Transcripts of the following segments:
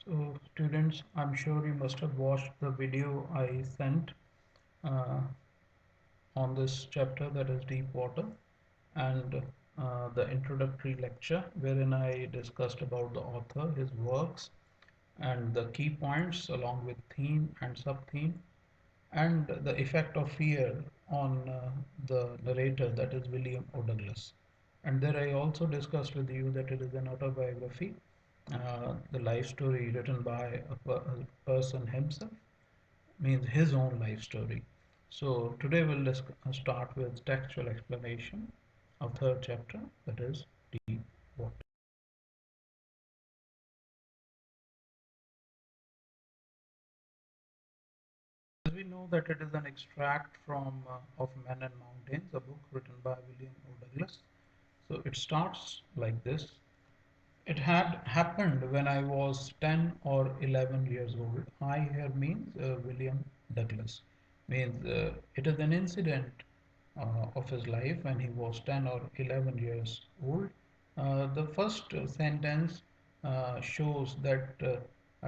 So students, I'm sure you must have watched the video I sent uh, on this chapter, that is deep water, and the introductory lecture wherein I discussed about the author, his works, and the key points along with theme and sub-theme, and the effect of fear on the narrator, that is William O. Douglas. And there I also discussed with you that it is an autobiography, the life story written by a person himself, means his own life story. So today we'll start with textual explanation of third chapter, that is deep water. As we know that it is an extract from of Men and Mountains, a book written by William O. Douglas. So it starts like this. It had happened when I was 10 or 11 years old. I here means William Douglas. Means it is an incident of his life when he was 10 or 11 years old. The first sentence shows that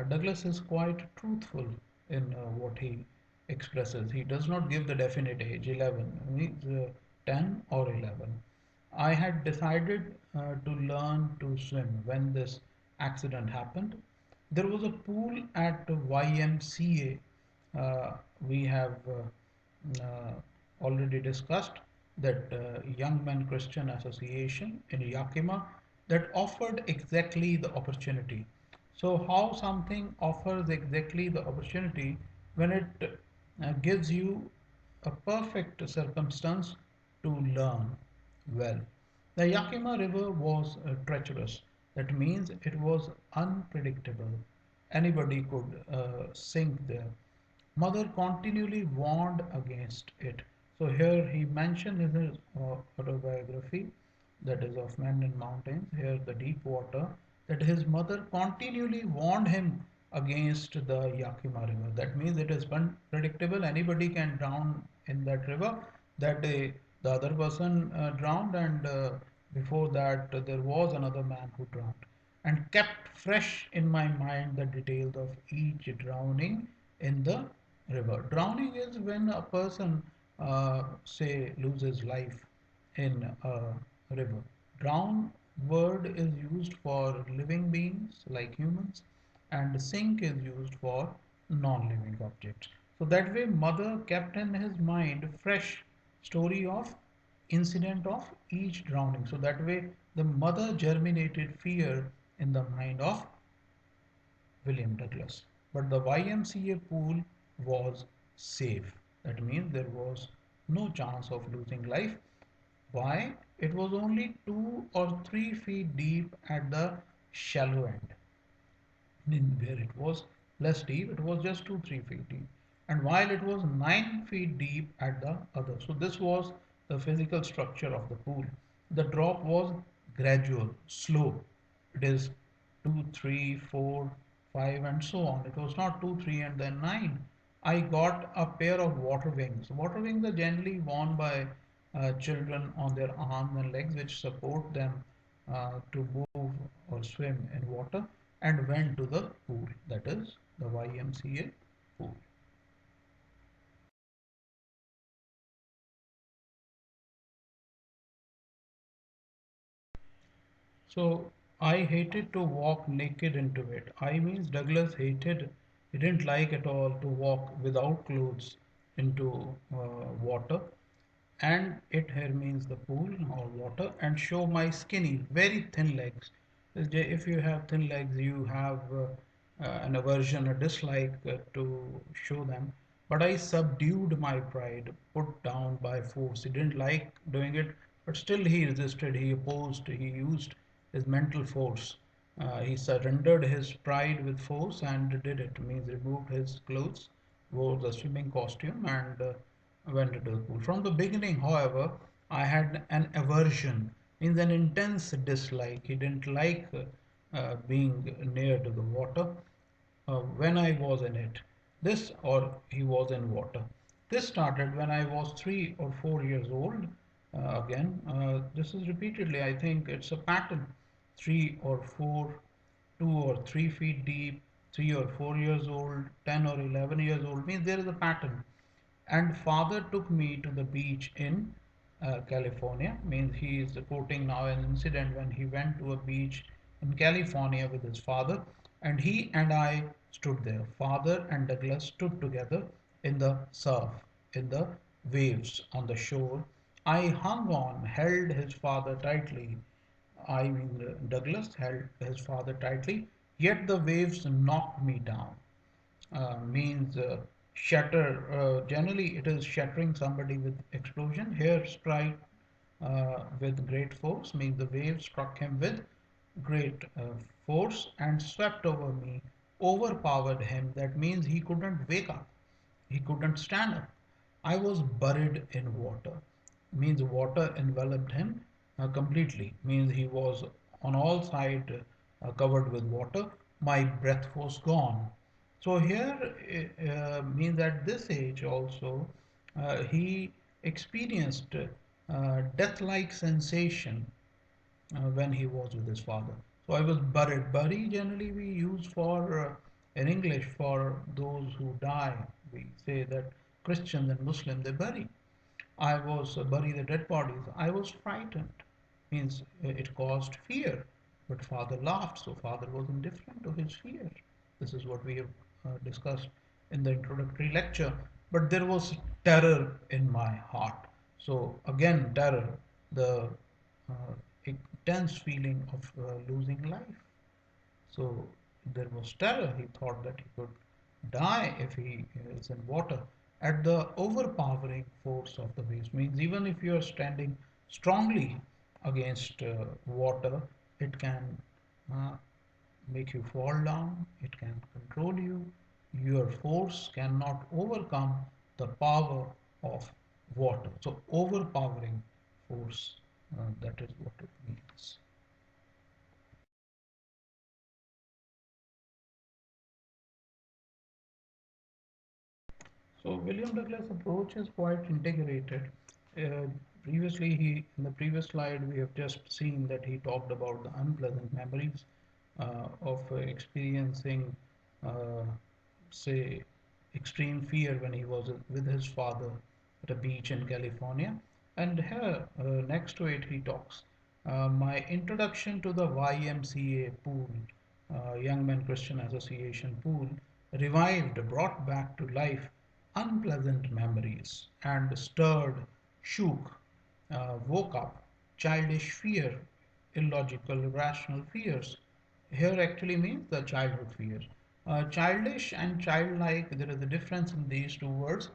Douglas is quite truthful in what he expresses. He does not give the definite age, 11, means 10 or 11. I had decided to learn to swim when this accident happened. There was a pool at YMCA. We have already discussed that Young Men Christian Association in Yakima that offered exactly the opportunity. So, how something offers exactly the opportunity when it gives you a perfect circumstance to learn well. The Yakima River was treacherous. That means it was unpredictable. Anybody could sink there. Mother continually warned against it. So here he mentioned in his autobiography, that is of Men in Mountains, here the deep water, that his mother continually warned him against the Yakima River. That means it is unpredictable. Anybody can drown in that river. That day, the other person drowned, and before that, there was another man who drowned. And kept fresh in my mind the details of each drowning in the river. Drowning is when a person, say, loses life in a river. Drown word is used for living beings like humans, and sink is used for non-living objects. So that way, mother kept in his mind fresh story of incident of each drowning. So that way, the mother germinated fear in the mind of William Douglas. But the YMCA pool was safe. That means there was no chance of losing life. Why? It was only 2 or 3 feet deep at the shallow end. In where it was less deep, it was just 2 3 feet deep. And while it was 9 feet deep at the other. So this was the physical structure of the pool. The drop was gradual, slow. It is 2 3 4 5 and so on. It was not 2 3 and then 9. I got a pair of water wings. Water wings are generally worn by children on their arms and legs, which support them to move or swim in water, and went to the pool, that is the YMCA pool. So I hated to walk naked into it. I means Douglas hated, he didn't like at all to walk without clothes into water. And it here means the pool or water, and show my skinny, very thin legs. If you have thin legs, you have an aversion, a dislike to show them. But I subdued my pride, put down by force. He didn't like doing it, but still he resisted, he opposed, he used his mental force. He surrendered his pride with force and did it. Means removed his clothes, wore the swimming costume, and went into the pool. From the beginning, however, I had an aversion, means an intense dislike. He didn't like being near to the water when I was in it. This, or he was in water. This started when I was 3 or 4 years old. This is repeatedly, I think it's a pattern. 3 or 4, 2 or 3 feet deep, 3 or 4 years old, 10 or 11 years old, means there is a pattern. And father took me to the beach in California, means he is reporting now an incident when he went to a beach in California with his father, and he and I stood there. Father and Douglas stood together in the surf, in the waves on the shore. I hung on, held his father tightly. Douglas held his father tightly, yet the waves knocked me down. Means shatter. Generally, it is shattering somebody with explosion. Here, strike with great force means the wave struck him with great force and swept over me, overpowered him. That means he couldn't wake up, he couldn't stand up. I was buried in water, means water enveloped him completely, means he was on all sides covered with water. My breath was gone. So here means at this age also he experienced death-like sensation when he was with his father. So I was buried. Bury generally we use for in English for those who die. We say that Christians and Muslims they bury. I was bury the dead bodies. I was frightened. Means it caused fear. But father laughed, so father was indifferent to his fear. This is what we have discussed in the introductory lecture. But there was terror in my heart. So again, terror, the uh, intense feeling of losing life. So there was terror. He thought that he could die if he is in water. At the overpowering force of the waves, means even if you are standing strongly against water, it can uh, make you fall down, it can control you. Your force cannot overcome the power of water. So, overpowering force, that is what it means. So William Douglas' approach is quite integrated. Uh, Previously, in the previous slide, we have just seen that he talked about the unpleasant memories of experiencing, uh, say, extreme fear when he was with his father at a beach in California. And here, next to it, he talks my introduction to the YMCA pool, Young Men Christian Association pool, revived, brought back to life unpleasant memories and stirred, shook, woke up childish fear, illogical, irrational fears. Here actually means the childhood fears. Childish and childlike, there is a difference in these two words.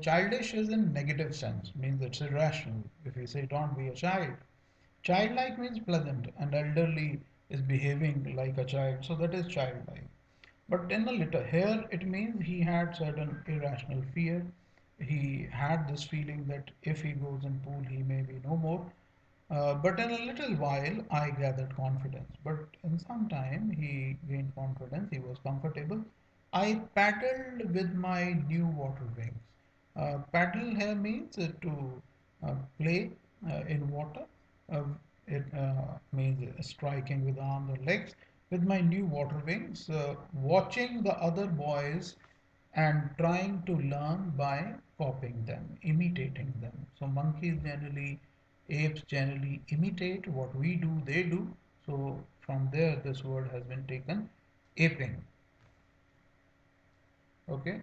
Childish is in negative sense, means it's irrational. If we say don't be a child, childlike means pleasant, and elderly is behaving like a child, so that is childlike. But in a little here, it means he had certain irrational fear. He had this feeling that if he goes in pool, he may be no more. But in a little while, I gathered confidence. But in some time, he gained confidence. He was comfortable. I paddled with my new water wings. Paddle here means to play in water. Uh, it means striking with arms or legs. With my new water wings, watching the other boys and trying to learn by copying them, imitating them. So monkeys generally, apes generally imitate what we do, they do. So from there, this word has been taken, aping. Okay.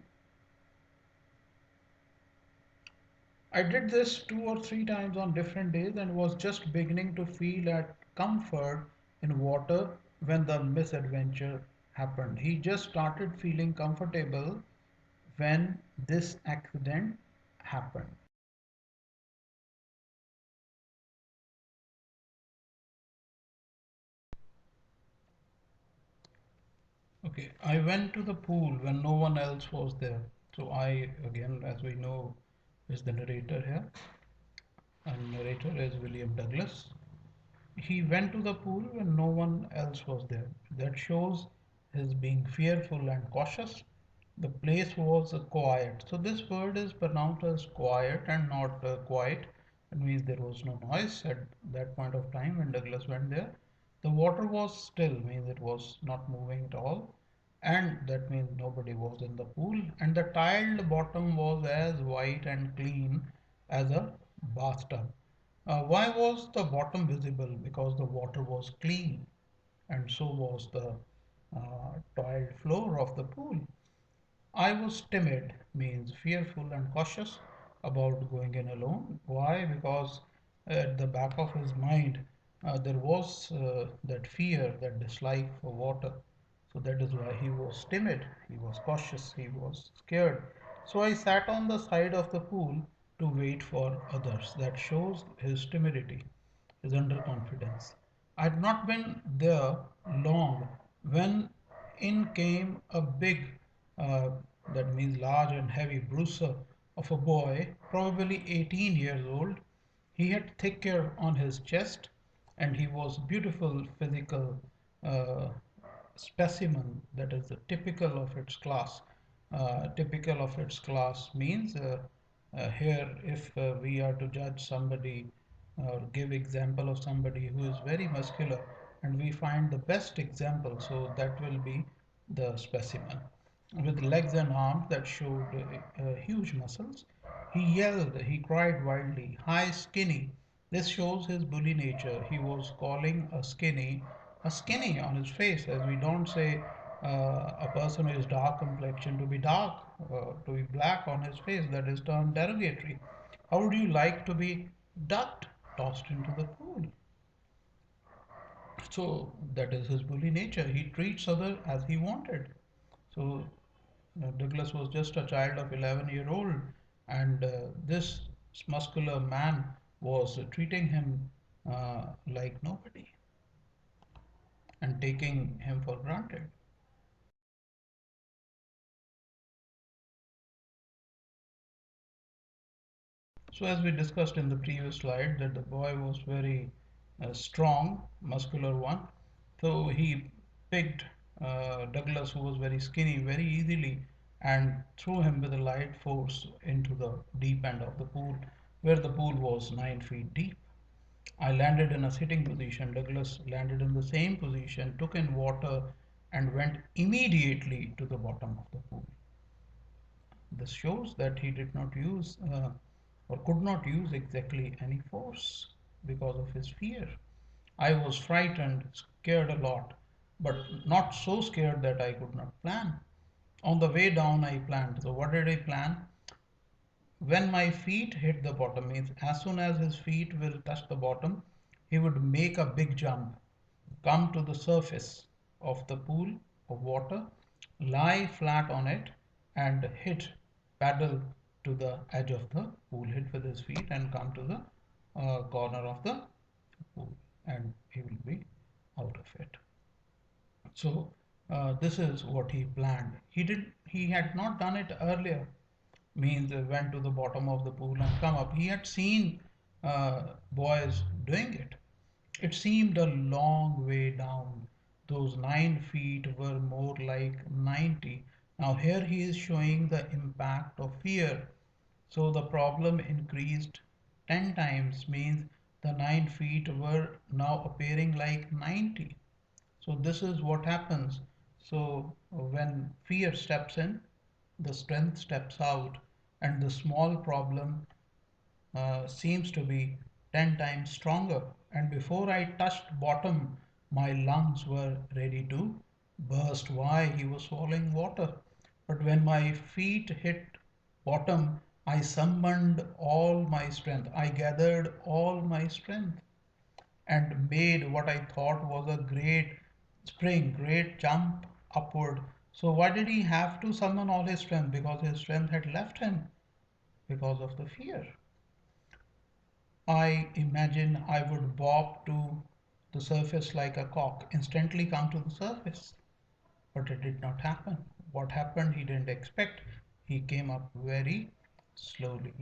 I did this 2 or 3 times on different days and was just beginning to feel at comfort in water when the misadventure happened. He just started feeling comfortable when this accident happened. Okay, I went to the pool when no one else was there. So I, again, as we know, is the narrator here, and narrator is William Douglas. He went to the pool when no one else was there. That shows his being fearful and cautious. The place was quiet. So this word is pronounced as quiet and not quiet. It means there was no noise at that point of time when Douglas went there. The water was still, means it was not moving at all. and that means nobody was in the pool, and the tiled bottom was as white and clean as a bathtub. Why was the bottom visible? Because the water was clean, and so was the tiled floor of the pool. I was timid, means fearful and cautious about going in alone. Why? Because at the back of his mind there was that fear, that dislike for water. So that is why he was timid, he was cautious, he was scared. So I sat on the side of the pool to wait for others. That shows his timidity, his underconfidence. I had not been there long when in came a big, uh, that means large and heavy bruiser of a boy, probably 18 years old. He had thick hair on his chest, and he was beautiful physical uh, specimen, that is typical of its class. Typical of its class means here if we are to judge somebody or give example of somebody who is very muscular, and we find the best example, so that will be the specimen with legs and arms that showed huge muscles. He yelled, he cried wildly, "Hi, skinny!" This shows his bully nature. He was calling a skinny on his face, as we don't say a person who is dark complexion to be dark, to be black on his face. That is termed derogatory. How would you like to be ducked, tossed into the pool? So that is his bully nature. He treats other as he wanted. So Douglas was just a child of 11-year-old, and this muscular man was treating him like nobody and taking him for granted. So as we discussed in the previous slide, that the boy was very strong, muscular one. So he picked Douglas, who was very skinny, very easily, and threw him with a light force into the deep end of the pool, where the pool was 9 feet deep. I landed in a sitting position. Douglas landed in the same position, took in water, and went immediately to the bottom of the pool. This shows that he did not use or could not use exactly any force because of his fear. I was frightened, scared a lot, but not so scared that I could not plan. On the way down, I planned. So, what did I plan? When my feet hit the bottom, means as soon as his feet will touch the bottom, he would make a big jump, come to the surface of the pool of water, lie flat on it, and hit paddle to the edge of the pool, hit with his feet and come to the corner of the pool, and he will be out of it. So this is what he planned. He had not done it earlier, means went to the bottom of the pool and come up. He had seen boys doing it. It seemed a long way down. Those 9 feet were more like 90. Now here he is showing the impact of fear. So the problem increased 10 times, means the 9 feet were now appearing like 90. So this is what happens. So when fear steps in, the strength steps out, and the small problem seems to be 10 times stronger. And before I touched bottom, my lungs were ready to burst. Why? He was swallowing water. But when my feet hit bottom, I summoned all my strength. I gathered all my strength and made what I thought was a great spring, great jump upward. So why did he have to summon all his strength? Because his strength had left him because of the fear. I imagine I would bob to the surface like a cock, instantly come to the surface. But it did not happen. What happened he didn't expect. He came up very slowly.